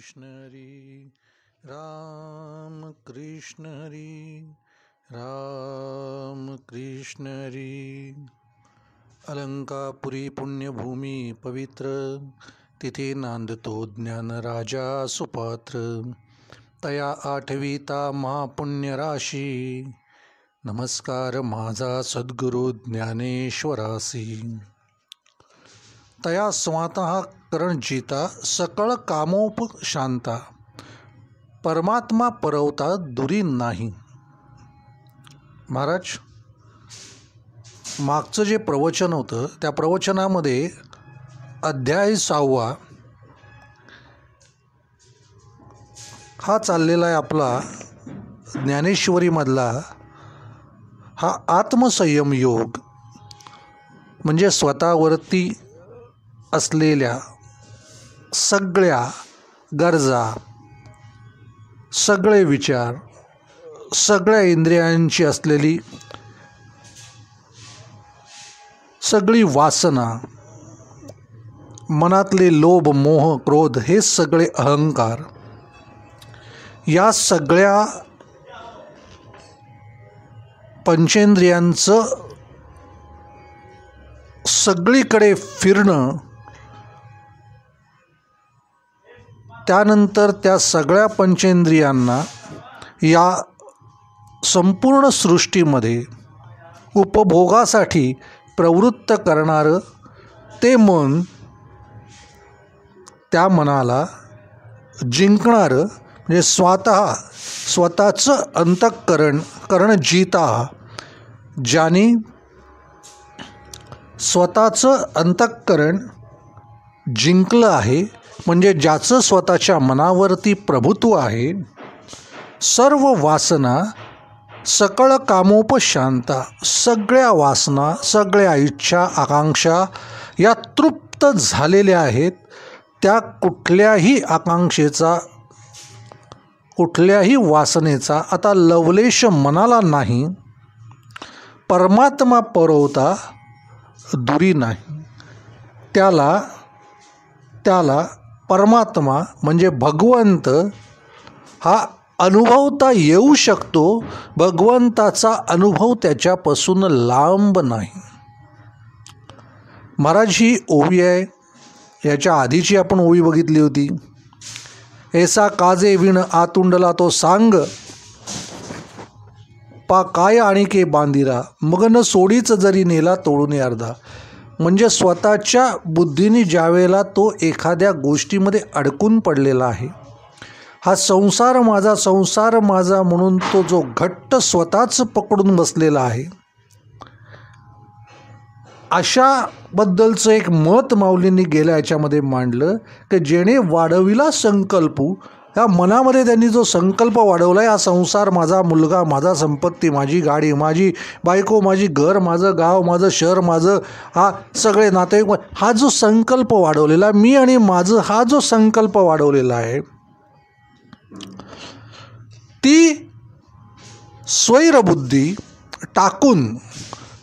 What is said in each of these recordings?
कृष्ण हरी राम कृष्ण हरी राम कृष्ण हरी। अलंकापुरी पुण्यभूमी पवित्र, तिथे नांदतो ज्ञान राजा सुपात्र। तया आठविता महापुण्य राशी, नमस्कार माझा सद्गुरु ज्ञानेश्वरासी। तया स्वतः करण जीता सकळ कामोप शांता, परमात्मा परवता दुरी नाही। महाराज, मागचं जे प्रवचन होतं त्या प्रवचनामध्ये अध्याय 6 हा चाललेला आहे आपला ज्ञानेश्वरीमधला हा आत्मसंयम योग, म्हणजे स्वतःवरती असलेल्या सगळ्या गरजा, सगळे विचार, सगळ्या इंद्रियांची असलेली सगळी वासना, मनातले लोभ मोह क्रोध हे सगळे अहंकार, या सगळ्या पंचेंद्रियांचं सगळीकडे फिरणं, त्यानंतर त्या सगळ्या पंचेंद्रियांना या संपूर्ण सृष्टीमध्ये उपभोगासाठी प्रवृत्त करणारं ते मन, त्या मनाला जिंकणारं म्हणजे स्वतःचं अंतःकरण जीता, ज्याने स्वतःचं अंतःकरण जिंकलं आहे, म्हणजे ज्याचं स्वतःच्या मनावरती प्रभुत्व आहे, सर्व वासना सकळ कामोपशांता, सगळ्या वासना, सगळ्या इच्छा आकांक्षा या तृप्त झालेल्या आहेत। त्या कुठल्याही आकांक्षेचा, कुठल्याही वासनेचा आता लवलेश मनाला नाही। परमात्मा परवता दुरी नाही। त्याला परमात्मा म्हणजे भगवंत हा अनुभवता येऊ शकतो। भगवंताचा अनुभव त्याच्यापासून लांब नाही। महाराज, ही ओवी आहे, याच्या आधीची आपण ओवी बघितली होती। ऐसा काजे विण आतुंडला तो सांग, पा काय आणि के बांधिरा, मग न सोडीच जरी नेला तोडून अर्धा। म्हणजे स्वतःच्या बुद्धीने ज्यावेळेला तो एखाद्या गोष्टीमध्ये अडकून पडलेला आहे, हा संसार माझा म्हणून तो जो घट्ट स्वतःच पकडून बसलेला आहे, अशाबद्दलचं एक मत माऊलींनी गेल्या याच्यामध्ये मांडलं की जेणे वाढविला संकल्पू, ह्या मनामध्ये त्यांनी जो संकल्प वाढवला, हा संसार माझा, मुलगा माझा, संपत्ती माझी, गाडी माझी, बायको माझी, घर माझं, गाव माझं, शहर माझं, हा सगळे नातेवाईक, हा जो संकल्प वाढवलेला, मी आणि माझं, हा जो संकल्प वाढवलेला आहे, ती स्वैरबुद्धी टाकून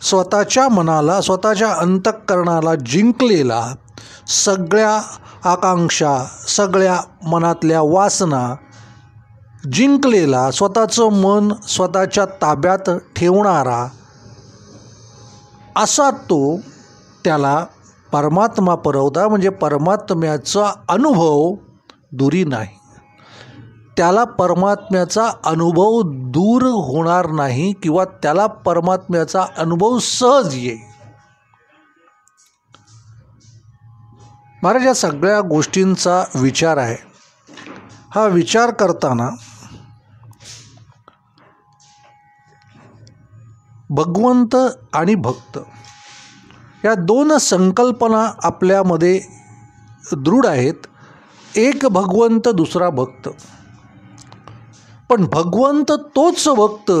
स्वतःच्या मनाला, स्वतःच्या अंतःकरणाला जिंकलेला, सगळ्या आकांक्षा, सगळ्या मनातल्या वासना जिंकलेला, स्वतःचं मन स्वतःच्या ताब्यात ठेवणारा असा तो, त्याला परमात्मा परवता म्हणजे परमात्म्याचा अनुभव दुरी नाही। त्याला परमात्म्याचा अनुभव दूर होणार नाही किंवा त्याला परमात्म्याचा अनुभव सहज येईल। महाराज, या सगळ्या गोष्टींचा विचार आहे। हा विचार करताना भगवंत आणि भक्त या दोन संकल्पना आपल्यामध्ये दृढ आहेत। एक भगवंत, दुसरा भक्त, पण भगवंत तोच भक्त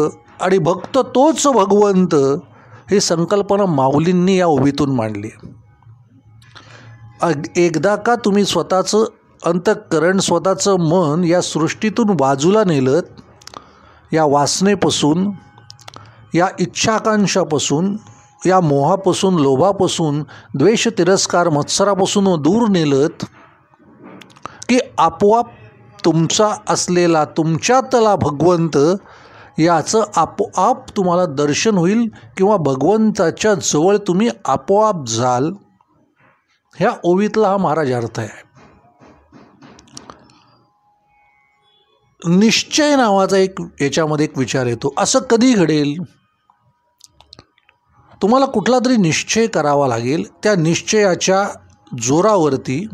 आणि भक्त तोच भगवंत, ही संकल्पना माऊलींनी या ओवीतून मांडली। एकदा का तुम्ही स्वतःचं अंतःकरण, स्वतःचं मन या सृष्टीतून बाजूला नेलं, या वासनेपासून, या इच्छाकांक्षापासून, या मोहापासून, लोभापासून, द्वेष तिरस्कार मत्सरापासून दूर नेलत की आपोआप तुमचा असलेला तुमच्यातला भगवंत याचं आपोआप तुम्हाला दर्शन होईल किंवा भगवंताच्या जवळ तुम्ही आपोआप जाल. ह्या ओवीतला हा महाराज अर्थ आहे. निश्चय नावाचा याच्यामध्ये एक विचार येतो. असं कधी घडेल? तुम्हाला कुठला तरी निश्चय करावा लागेल. त्या निश्चयाच्या जोरावरती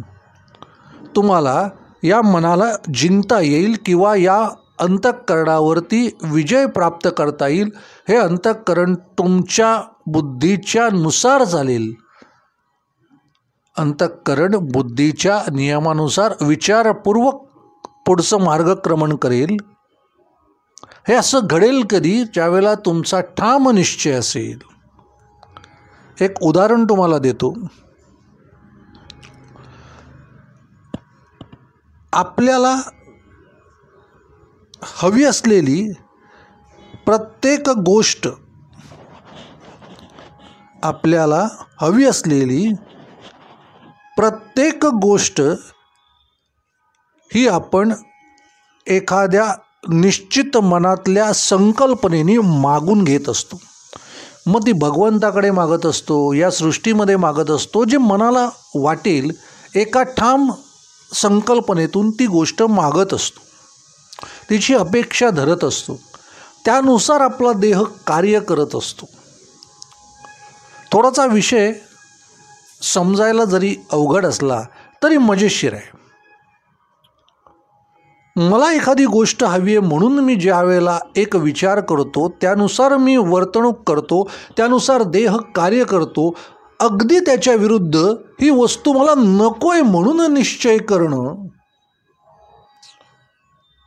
तुम्हाला या मनाला जिंकता येईल किंवा या अंतःकरणावरती विजय प्राप्त करता येईल. हे अंतःकरण तुमच्या बुद्धीच्या नुसार चालेल. अंतःकरण बुद्धीच्या नियमानुसार विचारपूर्वक पुढचं मार्गक्रमण करेल. हे असं घडेल कधी? ज्यावेळेला तुमचा ठाम निश्चय असेल. एक उदाहरण तुम्हाला देतो. आपल्याला हवी असलेली प्रत्येक गोष्ट, आपल्याला हवी असलेली प्रत्येक गोष्ट ही आपण एखाद्या निश्चित मनातल्या संकल्पनेने मागून घेत असतो. मग ती भगवंताकडे मागत असतो, या सृष्टीमध्ये मागत असतो. जे मनाला वाटेल एका ठाम संकल्पनेतून ती गोष्ट मागत असतो, तिची अपेक्षा धरत असतो. त्यानुसार आपला देह कार्य करत असतो. थोडासा विषय समजायला जरी अवघड असला तरी मजेशीर आहे. मला एखादी गोष्ट हवी आहे म्हणून मी ज्या वेळेला एक विचार करतो, त्यानुसार मी वर्तणूक करतो, त्यानुसार देह कार्य करतो. अगदी त्याच्या विरुद्ध ही वस्तू मला नको आहे म्हणून निश्चय करणं,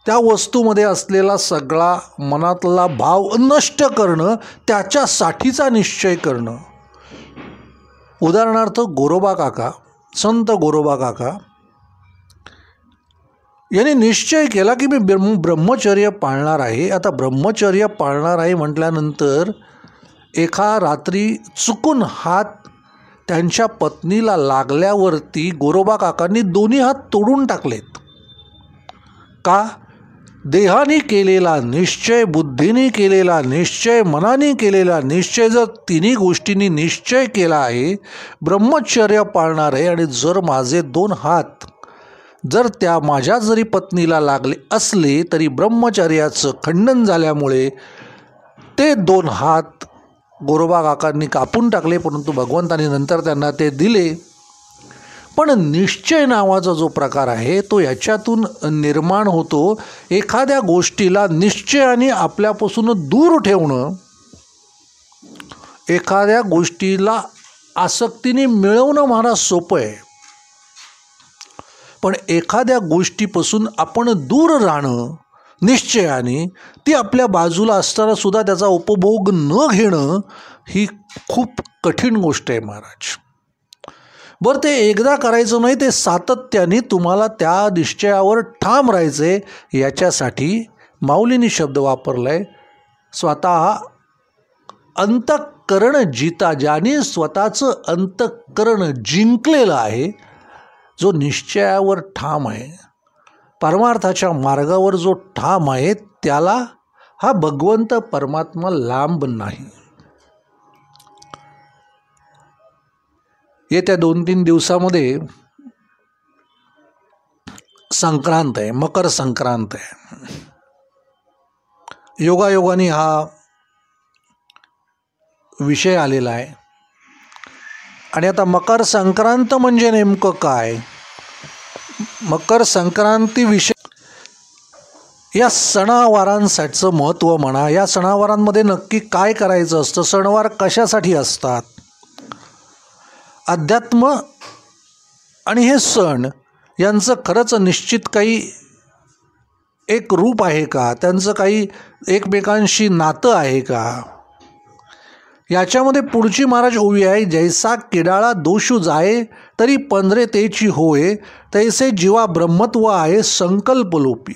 त्या वस्तूमध्ये असलेला सगळा मनातला भाव नष्ट करणं, त्याच्यासाठीचा निश्चय करणं. उदाहरणार्थ गोरोबा काका, संत गोरोबा काका यांनी निश्चय केला की मी ब्रह्मचर्य पाळणार आहे. आता ब्रह्मचर्य पाळणार आहे म्हटल्यानंतर एका रात्री चुकून हात त्यांच्या पत्नीला लागल्यावरती गोरोबा काकांनी दोन्ही हात तोडून टाकलेत. का? देहाने केलेला निश्चय, बुद्धीने केलेला निश्चय, मनाने केलेला निश्चय, जर तिन्ही गोष्टींनी निश्चय केला आहे ब्रह्मचर्य पाळणार आहे, आणि जर माझे दोन हात जर त्या माझ्या जरी पत्नीला लागले असले तरी ब्रह्मचर्याचं खंडन झाल्यामुळे ते दोन हात गोरोबा काकांनी कापून टाकले. परंतु भगवंताने नंतर त्यांना ते दिले. पण निश्चय नावाचा जो प्रकार आहे तो याच्यातून निर्माण होतो. एखाद्या गोष्टीला निश्चयाने आपल्यापासून दूर ठेवणं, एखाद्या गोष्टीला आसक्तीने मिळवणं महाराज सोपं आहे, पण एखाद्या गोष्टीपासून आपण दूर राहणं निश्चयाने, ती आपल्या बाजूला असताना सुद्धा त्याचा उपभोग न घेणं, ही खूप कठीण गोष्ट आहे महाराज. बरं, ते एकदा करायचं नाही, ते सातत्याने तुम्हाला त्या निश्चयावर ठाम राहायचं आहे. याच्यासाठी माऊलींनी शब्द वापरला आहे, स्वतः अंतःकरण जिता, ज्याने स्वतःचं अंतःकरण जिंकलेलं आहे, जो निश्चयावर ठाम आहे, परमार्थाच्या मार्गावर जो ठाम आहे, त्याला हा भगवंत परमात्मा लांब नाही. येत्या 2-3 दिवसामध्ये संक्रांत आहे, मकर संक्रांत आहे. योगायोगाने हा विषय आलेला आहे. आणि आता मकर संक्रांत म्हणजे नेमकं काय? मकर संक्रांती विषय या सणावारांसाठीचं महत्त्व म्हणा, या सणावारांमध्ये नक्की काय करायचं असतं, सणवार कशासाठी असतात, अध्यात्म आणि हे सण यांचं खरंच निश्चित काही एक रूप आहे का, त्यांचं काही एकमेकांशी नातं आहे का, याच्यामध्ये पुढची महाराज ओवी आहे. जैसा किडाळा दोषू जाये तरी पंधरे तेची होय, तैसे जीवा ब्रह्मत्व आहे संकल्प लोपी.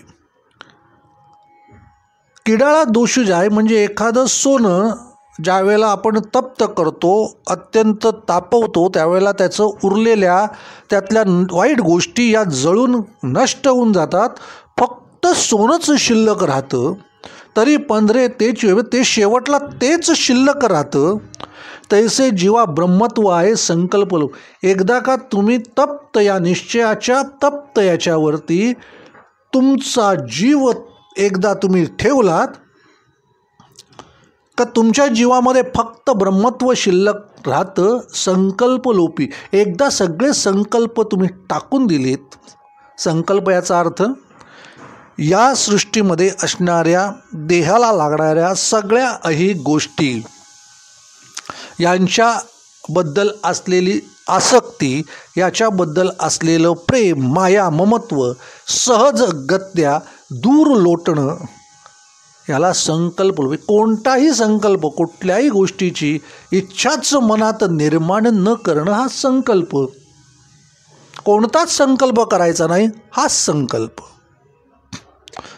किडाळा दोषू जाय म्हणजे एखादं सोनं ज्या वेळेला आपण तप्त करतो, अत्यंत तापवतो, त्यावेळेला त्याचं उरलेल्या त्यातल्या वाईट गोष्टी या जळून नष्ट होऊन जातात. फक्त सोनंच शिल्लक राहतं, तरी 15 ते शेवटला तेच शिल्लक राहतं. तैसे जीवा ब्रह्मत्व आहे संकल्प. एकदा का तुम्ही तप्त या निश्चयाच्या तप्त याच्यावरती तुमचा जीव एकदा तुम्ही ठेवलात का तुमच्या जीवामध्ये फक्त ब्रह्मत्व शिल्लक राहतं, संकल्पलोपी. एकदा सगळे संकल्प तुम्ही टाकून दिलेत. संकल्प याचा अर्थ या सृष्टीमध्ये असणाऱ्या देहाला लागणाऱ्या सगळ्या अही गोष्टी, यांच्याबद्दल असलेली आसक्ती, याच्याबद्दल असलेलं प्रेम, माया, ममत्व सहजगत्या दूर लोटणं, याला संकल्प. कोणताही संकल्प, कुठल्याही गोष्टीची इच्छाच मनात निर्माण न करणं हा संकल्प. कोणताच संकल्प करायचा नाही, हाच संकल्प.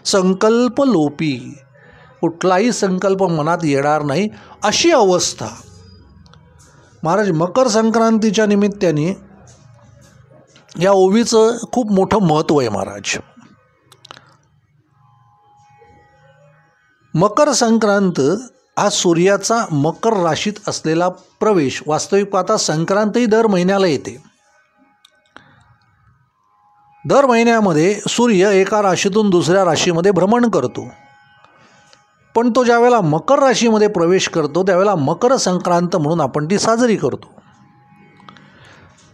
संकल्पलोपी, कुठलाही संकल्प मनात येणार नाही अशी अवस्था. महाराज मकर संक्रांतीच्या निमित्ताने या ओवीचं खूप मोठं महत्त्व आहे महाराज. मकर संक्रांत हा सूर्याचा मकर राशीत असलेला प्रवेश. वास्तविक पाहता संक्रांतही दर महिन्याला येते. दर महिन्यामध्ये सूर्य एका राशीतून दुसऱ्या राशीमध्ये भ्रमण करतो, पण तो ज्यावेळेला मकर राशीमध्ये प्रवेश करतो त्यावेळेला मकर संक्रांत म्हणून आपण ती साजरी करतो.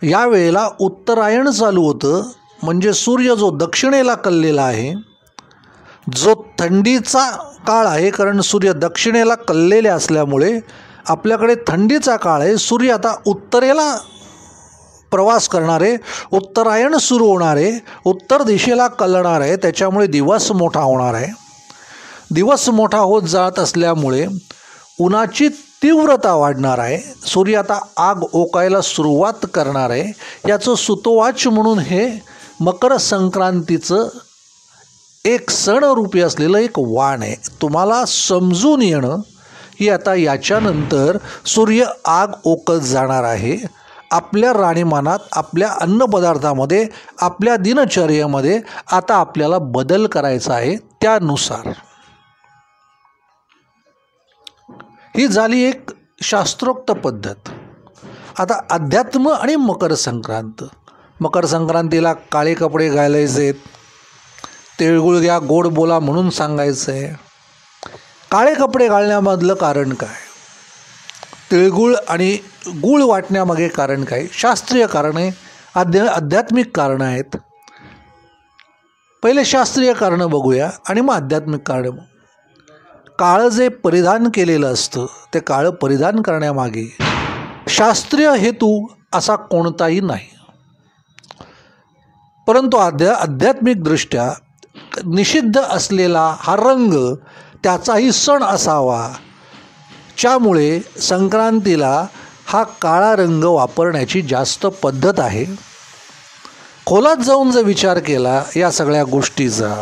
यावेळेला उत्तरायण चालू होतं, म्हणजे सूर्य जो दक्षिणेला कललेला आहे, जो थंडीचा काळ आहे, कारण सूर्य दक्षिणेला कललेले असल्यामुळे आपल्याकडे थंडीचा काळ आहे. सूर्य आता उत्तरेला प्रवास करणार आहे, उत्तरायण सुरू होणार आहे, उत्तर दिशेला कलणार आहे, त्याच्यामुळे दिवस मोठा होणार आहे. दिवस मोठा होत जात असल्यामुळे उन्हाची तीव्रता वाढणार आहे. सूर्य आता आग ओकायला सुरुवात करणार आहे. याचं सुतोवाच म्हणून हे मकर संक्रांतीचं एक सणरूपी असलेलं एक वाण आहे. तुम्हाला समजून येणं की आता याच्यानंतर सूर्य आग ओकत जाणार आहे. आपल्या राहणीमानात, आपल्या अन्नपदार्थामध्ये, आपल्या दिनचर्येमध्ये आता आपल्याला बदल करायचा आहे. त्यानुसार ही झाली एक शास्त्रोक्त पद्धत. आता अध्यात्म आणि मकर संक्रांत. मकर संक्रांतीला काळे कपडे घालायचे, तिळगुळ घ्या, गोड बोला म्हणून सांगायचं आहे. काळे कपडे घालण्यामधलं कारण काय? तिळगुळ आणि गूळ वाटण्यामागे कारण काय? शास्त्रीय कारण आहे, आध्यात्मिक कारणं आहेत. पहिले शास्त्रीय कारणं बघूया आणि मग आध्यात्मिक कारणं. काळं जे परिधान केलेलं असतं ते काळं परिधान करण्यामागे शास्त्रीय हेतू असा कोणताही नाही, परंतु आध्यात्मिकदृष्ट्या निषिद्ध असलेला हा रंग त्याचाही सण असावा, त्यामुळे संक्रांतीला हा काळा रंग वापरण्याची जास्त पद्धत आहे. खोलात जाऊन जर विचार केला या सगळ्या गोष्टीचा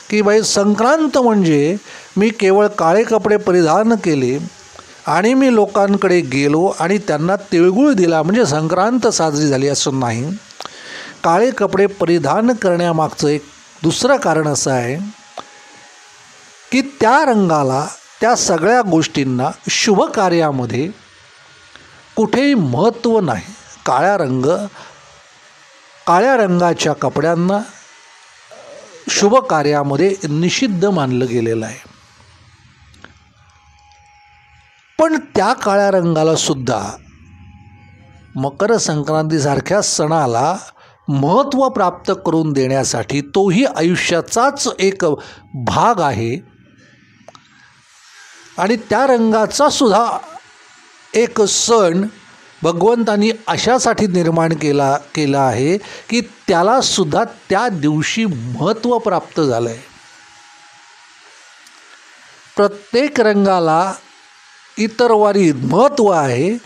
की बाई संक्रांत म्हणजे मी केवळ काळे कपडे परिधान केले आणि मी लोकांकडे गेलो आणि त्यांना तिळगुळ दिला म्हणजे संक्रांत साजरी झाली असं नाही. काळे कपडे परिधान करण्यामागचं एक दुसरं कारण असं आहे की त्या रंगाला, त्या सगळ्या गोष्टींना शुभ कार्यामध्ये कुठेही महत्त्व नाही. काळ्या रंगाच्या कपड्यांना शुभ कार्यामध्ये निषिद्ध मानलं गेलेलं आहे. पण त्या काळ्या रंगाला सुद्धा मकर संक्रांतीसारख्या सणाला महत्त्व प्राप्त करून देण्यासाठी तोही आयुष्याचाच एक भाग आहे आणि त्या रंगाचा सुद्धा एक सण भगवंतांनी अशासाठी निर्माण केला आहे की त्याला सुद्धा त्या दिवशी महत्त्व प्राप्त झालं आहे. प्रत्येक रंगाला इतर वारी महत्त्व आहे,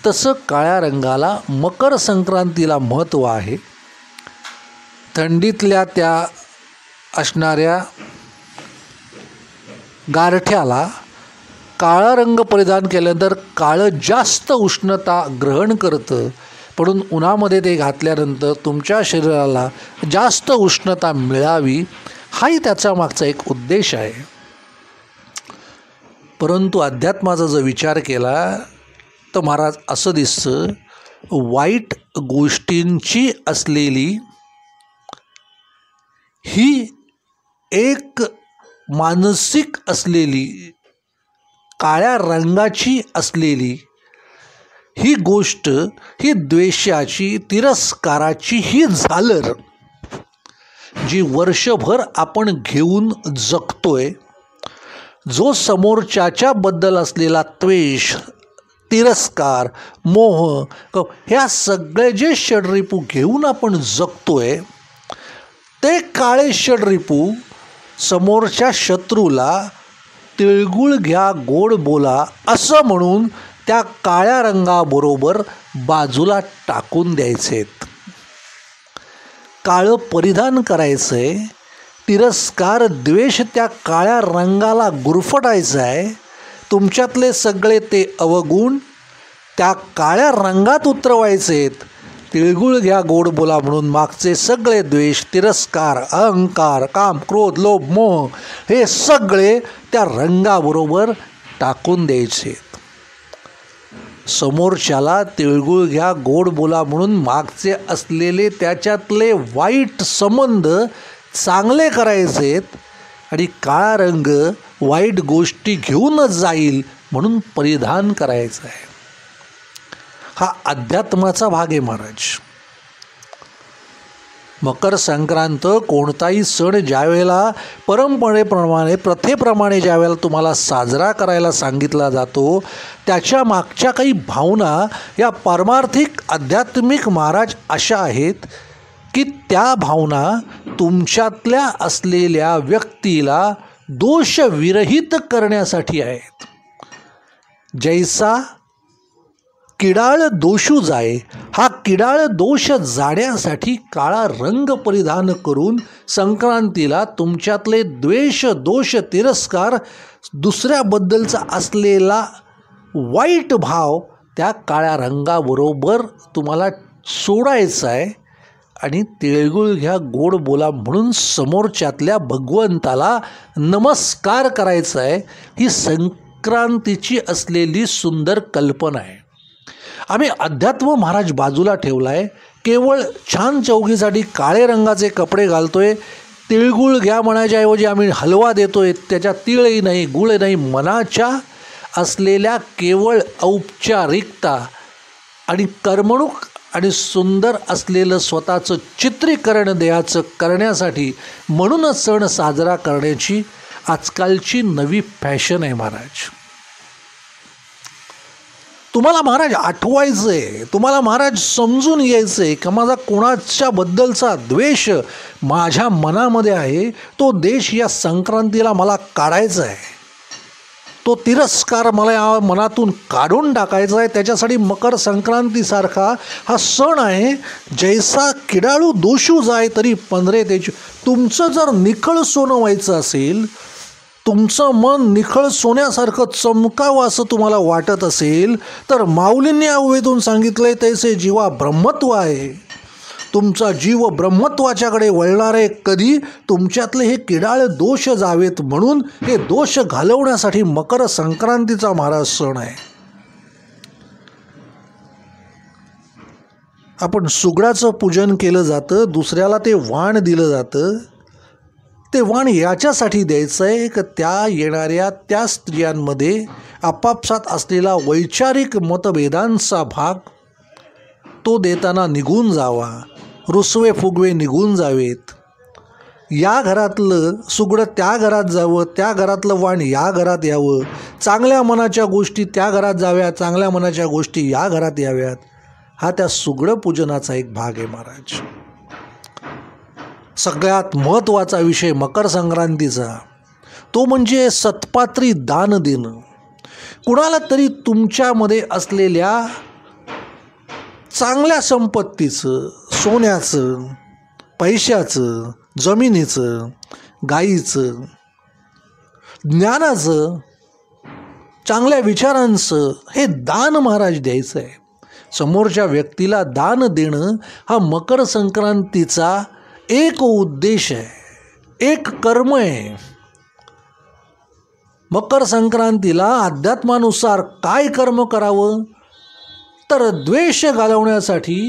तसं काळ्या रंगाला मकर संक्रांतीला महत्त्व आहे. थंडीतल्या त्या असणाऱ्या गारठ्याला काळा रंग परिधान केल्यानंतर काळं जास्त उष्णता ग्रहण करतं, म्हणून उन्हामध्ये ते घातल्यानंतर तुमच्या शरीराला जास्त उष्णता मिळावी हाही त्याचा मागचा एक उद्देश आहे. परंतु अध्यात्माचा जर विचार केला तर महाराज असं दिसतं, वाईट गोष्टींची असलेली ही एक मानसिक असलेली काळ्या रंगाची असलेली ही गोष्ट, ही द्वेषाची, तिरस्काराची ही झालर जी वर्षभर आपण घेऊन जगतोय, जो समोरच्याच्या बद्दल असलेला द्वेष, तिरस्कार, मोह, ह्या सगळे जे षड्रिपू घेऊन आपण जगतोय, ते काळे षड्रिपू समोरच्या शत्रूला तिळगुळ घ्या गोड बोला असं म्हणून त्या काळ्या रंगाबरोबर बाजूला टाकून द्यायचेत. काळं परिधान करायचंय, तिरस्कार, द्वेष त्या काळ्या रंगाला गुरफटायचं आहे. तुमच्यातले सगळे ते अवगुण त्या काळ्या रंगात उतरवायचेत. तिळगुळ घ्या गोड बोला म्हणून मागचे सगळे द्वेष, तिरस्कार, अहंकार, काम, क्रोध, लोभ, मोह हे सगळे त्या रंगाबरोबर टाकून द्यायचेत. समोरच्याला तिळगुळ घ्या गोड बोला म्हणून मागचे असलेले त्याच्यातले वाईट संबंध चांगले करायचेत आणि काळा रंग वाईट गोष्टी घेऊनच जाईल म्हणून परिधान करायचं आहे. हा अध्यात्माचा भाग आहे महाराज. मकर संक्रांत कोणताही सण ज्यावेळेला परंपरेप्रमाणे, प्रथेप्रमाणे ज्यावेळेला तुम्हाला साजरा करायला सांगितला जातो, त्याच्या मागच्या काही भावना या पारमार्थिक आध्यात्मिक महाराज अशा आहेत की त्या भावना तुमच्यातल्या असलेल्या व्यक्तीला दोषविरहित करण्यासाठी आहेत. जैसा किडाळ दोषू जाय, हा किडाळ दोष जाण्यासाठी काळा रंग परिधान करून संक्रांतीला तुमच्यातले द्वेष, दोष, तिरस्कार, दुसऱ्याबद्दलचा असलेला वाईट भाव त्या काळ्या रंगाबरोबर तुम्हाला सोडायचा आहे आणि तिळगुळ घ्या गोड बोला म्हणून समोरच्यातल्या भगवंताला नमस्कार करायचा आहे. ही संक्रांतीची असलेली सुंदर कल्पना आहे. आम्ही अध्यात्म महाराज बाजूला ठेवला आहे. केवळ छान चौकीसाठी काळे रंगाचे कपडे घालतोय. तिळगुळ घ्या म्हणायच्या ऐवजी आम्ही हलवा देतोय, त्याच्यात तिळही नाही, गुळ नाही. मनाच्या असलेल्या केवळ औपचारिकता आणि करमणूक आणि सुंदर असलेलं स्वतःचं चित्रीकरण देहाचं करण्यासाठी म्हणूनच सण साजरा करण्याची आजकालची नवी फॅशन आहे महाराज. तुम्हाला महाराज आठवायचं आहे, तुम्हाला महाराज समजून यायचं आहे की माझा कोणाच्याबद्दलचा द्वेष माझ्या मनामध्ये आहे, तो देश या संक्रांतीला मला काढायचा आहे, तो तिरस्कार मला या मनातून काढून टाकायचा आहे. त्याच्यासाठी मकर संक्रांतीसारखा हा सण आहे. जैसा किडाळू दोषू जाय तरी पंधरे त्याची. तुमचं जर निखळ सोनं व्हायचं असेल, तुमचं मन निखळ सोन्यासारखं चमकावं असं तुम्हाला वाटत असेल तर माऊलींनी या उभेतून सांगितलं आहे तैसे जीवा ब्रह्मत्व आहे. तुमचा जीव ब्रह्मत्वाच्याकडे वळणार आहे. कधी तुमच्यातले हे किडाळ दोष जावेत म्हणून हे दोष घालवण्यासाठी मकर संक्रांतीचा महाराज सण आहे. आपण सुगडाचं पूजन केलं जातं, दुसऱ्याला ते वाण दिलं जातं. ते वाण याच्यासाठी द्यायचं आहे की त्या येणाऱ्या त्या स्त्रियांमध्ये आपापसात असलेला वैचारिक मतभेदांचा भाग तो देताना निघून जावा, रुसवे फुगवे निघून जावेत. या घरातलं सुगडं त्या घरात जावं, त्या घरातलं वाण या घरात यावं, चांगल्या मनाच्या गोष्टी त्या घरात जाव्यात, चांगल्या मनाच्या गोष्टी या घरात याव्यात. हा त्या सुगडं पूजनाचा एक भाग आहे महाराज. सगळ्यात महत्त्वाचा विषय मकर संक्रांतीचा तो म्हणजे सत्पात्री दान देणं. कुणाला तरी तुमच्यामध्ये असलेल्या चांगल्या संपत्तीचं, सोन्याचं, पैशाचं, जमिनीचं, गाईचं, ज्ञानाचं, चांगल्या विचारांचं हे दान महाराज द्यायचं आहे. समोरच्या व्यक्तीला दान देणं हा मकर संक्रांतीचा एक उद्देश आहे. एक कर्म आहे. मकर संक्रांतीला अध्यात्मानुसार काय कर्म करावं, तर द्वेष घालवण्यासाठी,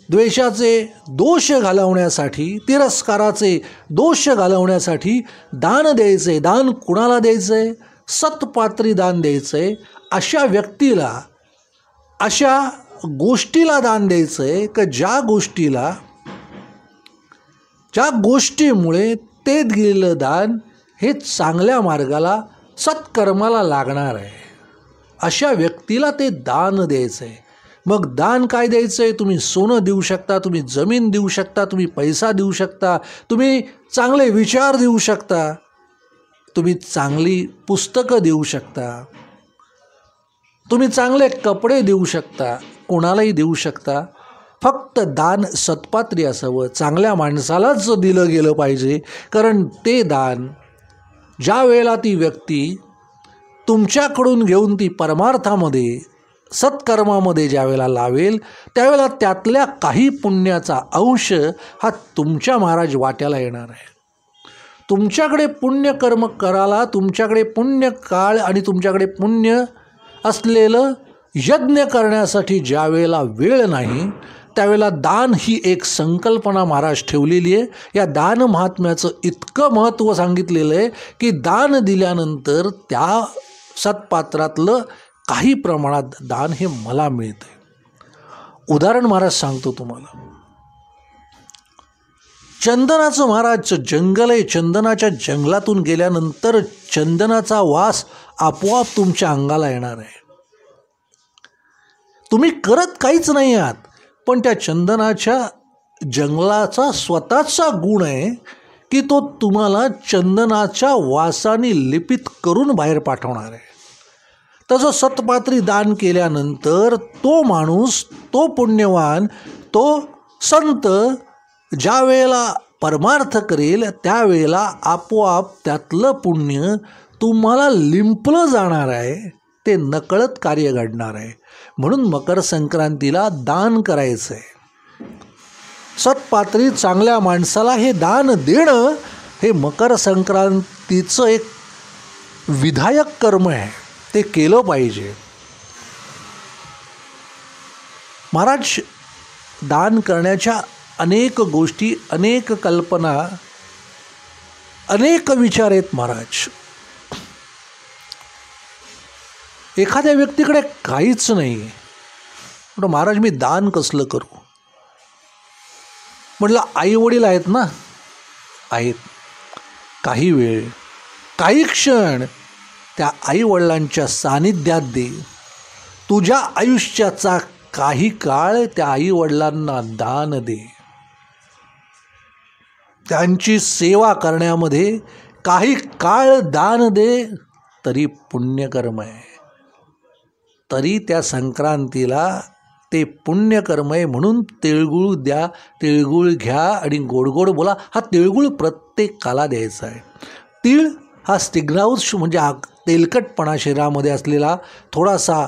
द्वेषाचे दोष घालवण्यासाठी, तिरस्काराचे दोष घालवण्यासाठी दान द्यायचे. दान कुणाला द्यायचंय? सत्पात्री दान द्यायचंय. अशा व्यक्तीला, अशा गोष्टीला दान द्यायचंय की ज्या गोष्टीमुळे ते दिलेलं दान हे चांगल्या मार्गाला, सत्कर्माला लागणार आहे. अशा व्यक्तीला ते दान द्यायचं आहे. मग दान काय द्यायचं आहे? तुम्ही सोनं देऊ शकता, तुम्ही जमीन देऊ शकता, तुम्ही पैसा देऊ शकता, तुम्ही चांगले विचार देऊ शकता, तुम्ही चांगली पुस्तकं देऊ शकता, तुम्ही चांगले कपडे देऊ शकता, कोणालाही देऊ शकता. फक्त दान सत्पात्री असावं, चांगल्या माणसालाच दिलं गेलं पाहिजे. कारण ते दान ज्या वेळेला ती व्यक्ती तुमच्याकडून घेऊन ती परमार्थामध्ये, सत्कर्मामध्ये ज्या वेळेला लावेल, त्यावेळेला त्यातल्या काही पुण्याचा अंश हा तुमच्या महाराज वाट्याला येणार आहे. तुमच्याकडे पुण्यकर्म करायला, तुमच्याकडे पुण्य काळ आणि तुमच्याकडे पुण्य असलेलं यज्ञ करण्यासाठी ज्या वेळेला वेळ नाही, त्यावेळेला दान ही एक संकल्पना महाराज ठेवलेली आहे. या दान महात्म्याचं इतकं महत्त्व सांगितलेलं आहे की दान दिल्यानंतर त्या सत्पात्रातलं काही प्रमाणात दान हे मला मिळतं आहे. उदाहरण महाराज सांगतो तुम्हाला. चंदनाचं महाराज जंगल आहे. चंदनाच्या जंगलातून गेल्यानंतर चंदनाचा वास आपोआप तुमच्या अंगाला येणार आहे. तुम्ही करत काहीच नाही आहात, पण त्या चंदनाच्या जंगलाचा स्वतःचा गुण आहे की तो तुम्हाला चंदनाच्या वासाने लिपित करून बाहेर पाठवणार आहे. तसं सत्पात्री दान केल्यानंतर तो माणूस, तो पुण्यवान, तो संत ज्या वेळेला परमार्थ करेल, त्यावेळेला आपोआप त्यातलं पुण्य तुम्हाला लिंपलं जाणार आहे. ते नकळत कार्य घडणार आहे. म्हणून मकर संक्रांतीला दान करायचं आहे. सत्पात्री चांगल्या माणसाला हे दान देणं हे मकर संक्रांतीचं एक विधायक कर्म आहे. ते केलं पाहिजे. महाराज दान करण्याच्या अनेक गोष्टी, अनेक कल्पना, अनेक विचार आहेत महाराज. एखाद्या व्यक्तीकडे काहीच नाही, पण महाराज मी दान कसलं करू? म्हटलं आई वडील आहेत ना, आहेत. काही वेळ, काही क्षण त्या आईवडिलांच्या सानिध्यात दे. तुझ्या आयुष्याचा काही काळ त्या आईवडिलांना दान दे. त्यांची सेवा करण्यामध्ये काही काळ दान दे, तरी पुण्यकर्म आहे. तरी त्या संक्रांतीला ते पुण्यकर्म आहे. म्हणून तिळगुळ द्या, तिळगुळ घ्या आणि गोडगोड बोला. हा तिळगुळ प्रत्येकाला द्यायचा आहे. तीळ हा स्टिग्नाउस म्हणजे तेलकटपणा शरीरामध्ये असलेला थोडासा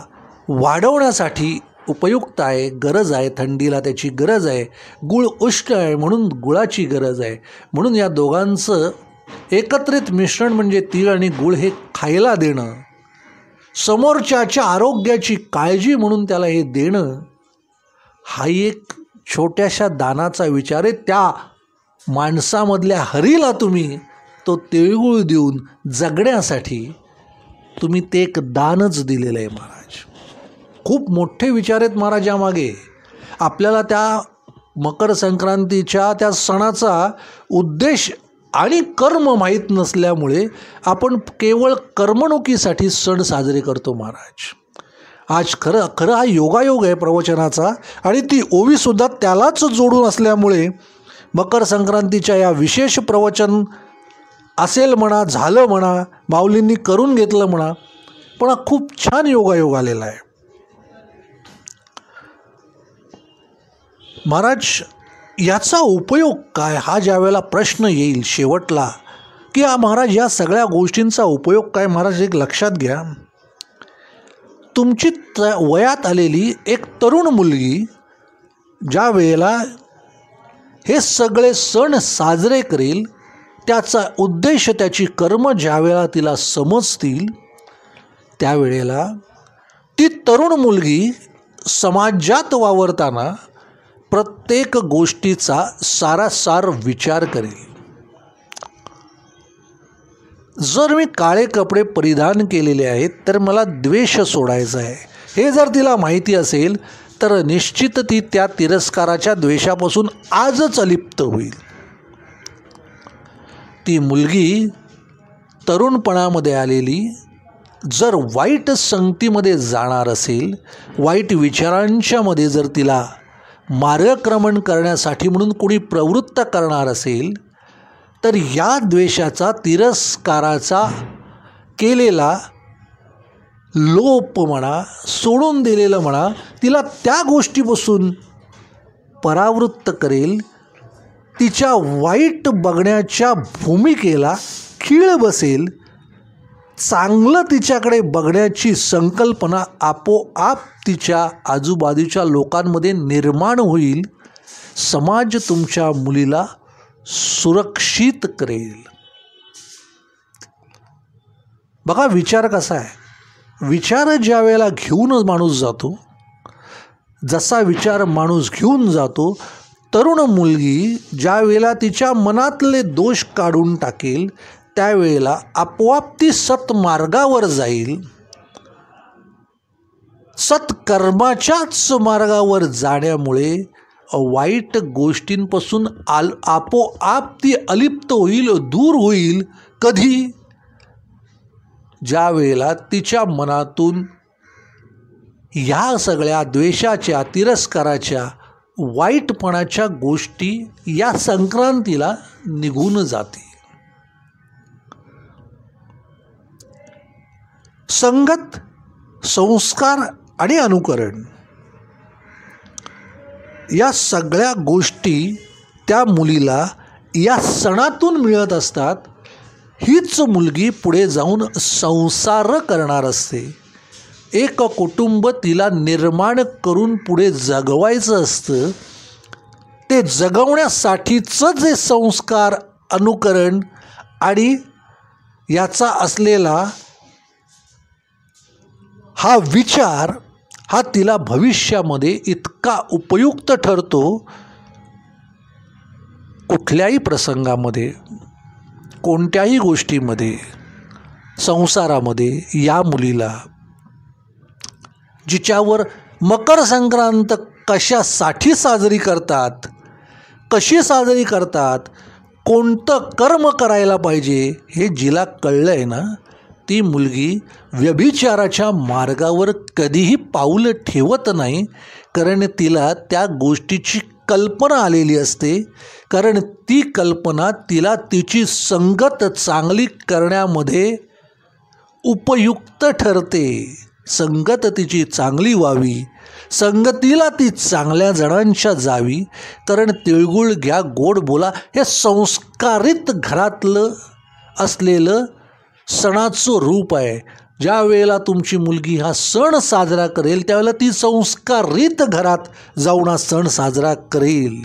वाढवण्यासाठी उपयुक्त आहे, गरज आहे. थंडीला त्याची गरज आहे. गुळ उष्ण आहे म्हणून गुळाची गरज आहे. म्हणून या दोघांचं एकत्रित मिश्रण म्हणजे तीळ आणि गुळ हे खायला देणं, समोरच्याच्या आरोग्याची काळजी म्हणून त्याला हे देणं, हा एक छोट्याशा दानाचा विचार आहे. त्या माणसामधल्या हरीला तुम्ही तो तिळगुळ देऊन जगण्यासाठी तुम्ही ते एक दानच दिलेलं आहे महाराज. खूप मोठे विचार आहेत महाराज यामागे. आपल्याला त्या मकर संक्रांतीच्या त्या सणाचा उद्देश आणि कर्म माहीत नसल्यामुळे आपण केवळ कर्मणुकीसाठी सण साजरे करतो महाराज. आज खरं हा योगायोग आहे प्रवचनाचा, आणि ती ओवीसुद्धा त्यालाच जोडून असल्यामुळे मकर संक्रांतीच्या या विशेष प्रवचन असेल म्हणा, झालं म्हणा, माऊलींनी करून घेतलं म्हणा, पण हा खूप छान योगायोग आलेला आहे महाराज. याचा उपयोग काय, हा ज्या वेळेला प्रश्न येईल शेवटला की महाराज या सगळ्या गोष्टींचा उपयोग काय, महाराज एक लक्षात घ्या. तुमची वयात आलेली एक तरुण मुलगी ज्या वेळेला हे सगळे सण साजरे करेल, त्याचा उद्देश, त्याची कर्म ज्यावेळेला तिला समजतील त्यावेळेला ती तरुण मुलगी समाजात वावरताना प्रत्येक गोष्टीचा सारासार विचार करेल. जर मी काळे कपडे परिधान केलेले आहेत तर मला द्वेष सोडायचा आहे, हे जर तिला माहिती असेल तर निश्चित ती त्या तिरस्काराच्या द्वेषापासून आजच अलिप्त होईल. ती मुलगी तरुणपणामध्ये आलेली जर वाईट संगतीमध्ये जाणार असेल, वाईट विचारांच्या मध्ये जर तिला मार्गक्रमण करण्यासाठी म्हणून कोणी प्रवृत्त करणार असेल तर या द्वेषाचा, तिरस्काराचा केलेला लोप म्हणा, सोडून दिलेलं म्हणा, तिला त्या गोष्टीपासून परावृत्त करेल. तिच्या वाईट बघण्याच्या भूमिकेला खीळ बसेल. चांगलं तिच्याकडे बघण्याची संकल्पना आपोआप तिच्या आजूबाजूच्या लोकांमध्ये निर्माण होईल. समाज तुमच्या मुलीला सुरक्षित करेल. बघा विचार कसा आहे. विचार ज्या वेळेला घेऊन माणूस जातो, जसा विचार माणूस घेऊन जातो, तरुण मुलगी ज्या वेळेला तिच्या मनातले दोष काढून टाकेल त्यावेळेला आपोआप ती सत्मार्गावर जाईल. सत्कर्माच्याच मार्गावर जाण्यामुळे वाईट गोष्टींपासून आपोआप ती अलिप्त होईल, दूर होईल. कधी? ज्या वेळेला तिच्या मनातून ह्या सगळ्या द्वेषाच्या, तिरस्काराच्या, वाईटपणाच्या गोष्टी या संक्रांतीला निघून जाते. संगत, संस्कार आणि अनुकरण या सगळ्या गोष्टी त्या मुलीला या सणातून मिळत असतात. हीच मुलगी पुढे जाऊन संसार करणार असते. एक कुटुंब तिला निर्माण करून पुढे जगवायचं असतं. ते जगवण्यासाठीचं जे संस्कार, अनुकरण आणि याचा असलेला हा विचार हा तिला भविष्यामध्ये इतका उपयुक्त ठरतो. कुठल्याही प्रसंगामध्ये, कोणत्याही गोष्टीमध्ये, संसारामध्ये या मुलीला, जिच्यावर मकर संक्रांत कशासाठी साजरी करतात, कशी साजरी करतात, कोणतं कर्म करायला पाहिजे हे जिला कळलं आहे ना, ती मुलगी व्यभिचाराच्या मार्गावर कधीही पाऊल ठेवत नाही. कारण तिला त्या गोष्टीची कल्पना आलेली असते. कारण ती कल्पना तिला तिची संगत चांगली करण्यामध्ये उपयुक्त ठरते. संगत तिची चांगली व्हावी, संगतीला ती चांगल्या जणांच्या जावी. कारण तिळगुळ घ्या, गोड बोला हे संस्कारित घरातलं असलेलं सणाचं रूप आहे. ज्या वेळेला तुमची मुलगी हा सण साजरा करेल त्यावेळेला ती संस्कारित घरात जाऊन हा सण साजरा करेल.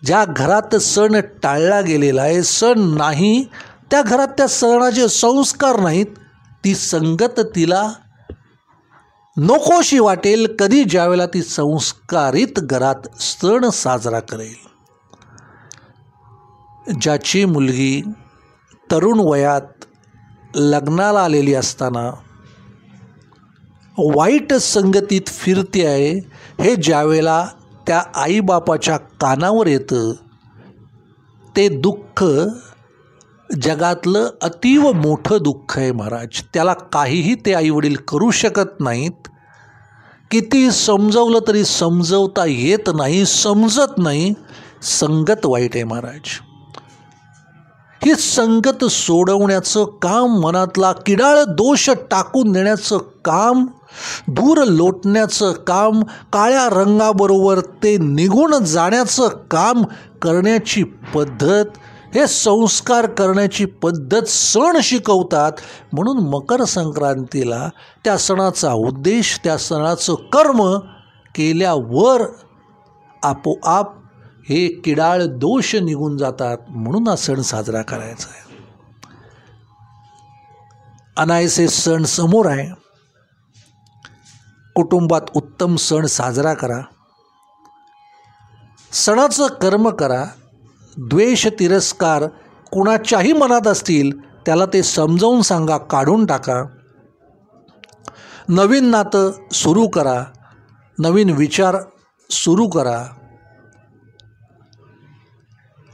ज्या घरात सण टाळला गेलेला आहे, सण नाही, त्या घरात त्या सणाचे संस्कार नाहीत, ती संगत तिला नकोशी वाटेल. कधी ज्यावेळेला ती संस्कारित घरात सण साजरा करेल. ज्याची मुलगी तरुण वयात लग्नाला आलेली असताना वाईट संगतीत फिरते आहे हे ज्यावेळेला त्या आईबापाच्या कानावर येतं, ते दुःख जगातलं अतीव मोठं दुःख आहे महाराज. त्याला काहीही ते आईवडील करू शकत नाहीत. किती समजवलं तरी समजवता येत नाही, समजत नाही. संगत वाईट आहे महाराज. ही संगत सोडवण्याचं काम, मनातला किडाळ दोष टाकून देण्याचं काम, दूर लोटण्याचं काम, काळ्या रंगाबरोबर ते निघून जाण्याचं काम करण्याची पद्धत, हे संस्कार करण्याची पद्धत सण शिकवतात. म्हणून मकर संक्रांतीला त्या सणाचा उद्देश, त्या सणाचं कर्म केल्यावर आपोआप हे किडाळ दोष निघून जातात, म्हणून हा सण साजरा करायचा आहे. अनायसे सण समोर आहे. कुटुंबात उत्तम सण साजरा करा. सणाचं कर्म करा. द्वेष तिरस्कार कुणाच्याही मनात असतील त्याला ते समजावून सांगा, काढून टाका. नवीन नातं सुरू करा. नवीन विचार सुरू करा.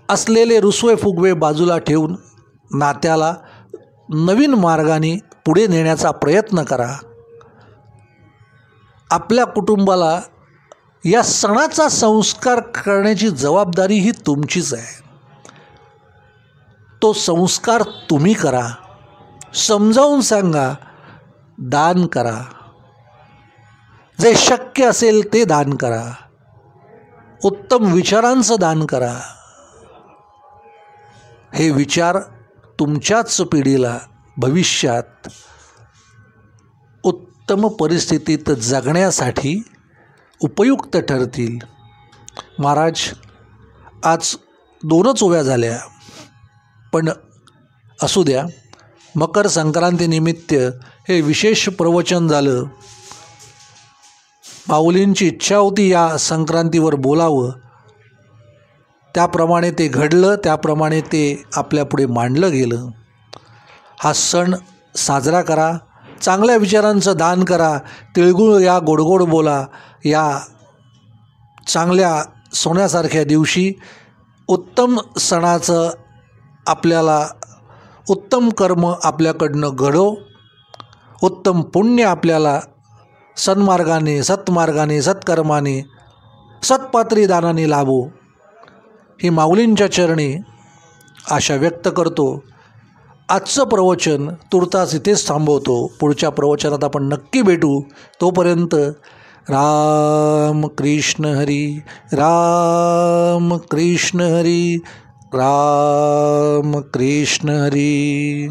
असलेले रुसवे फुगवे बाजूला ठेवून नात्याला नवीन मार्गाने पुढे नेण्याचा प्रयत्न करा. आपल्या कुटुंबाला या सणाचा संस्कार करण्याची जबाबदारी ही तुमचीच आहे. तो संस्कार तुम्ही करा. समजावून सांगा. दान करा. जे शक्य असेल ते दान करा. उत्तम विचारांचं दान करा. हे विचार तुमच्याच पिढीला भविष्यात उत्तम परिस्थितीत जगण्यासाठी उपयुक्त ठरतील. महाराज आज 2च ओव्या झाल्या, पण असू द्या. मकर संक्रांतीनिमित्त हे विशेष प्रवचन झालं. माऊलींची इच्छा होती या संक्रांतीवर बोलावं, त्याप्रमाणे ते घडलं. त्याप्रमाणे ते आपल्यापुढे मांडलं गेलं. हा सण साजरा करा. चांगल्या विचारांचं दान करा. तिळगुळ या, गोडगोड बोला. या चांगल्या सोन्यासारख्या दिवशी उत्तम सणाचं आपल्याला उत्तम कर्म आपल्याकडनं घडो. उत्तम पुण्य आपल्याला सन्मार्गाने, सत्मार्गाने, सत्कर्माने, सत्पात्री दानाने लाभो, ही माऊलींच्या चरणी आशा व्यक्त करतो. आजचं प्रवचन तुर्तास इथेच थांबवतो. पुढच्या प्रवचनात आपण नक्की भेटू. तोपर्यंत राम कृष्ण हरी, राम कृष्ण हरी, राम कृष्ण हरी.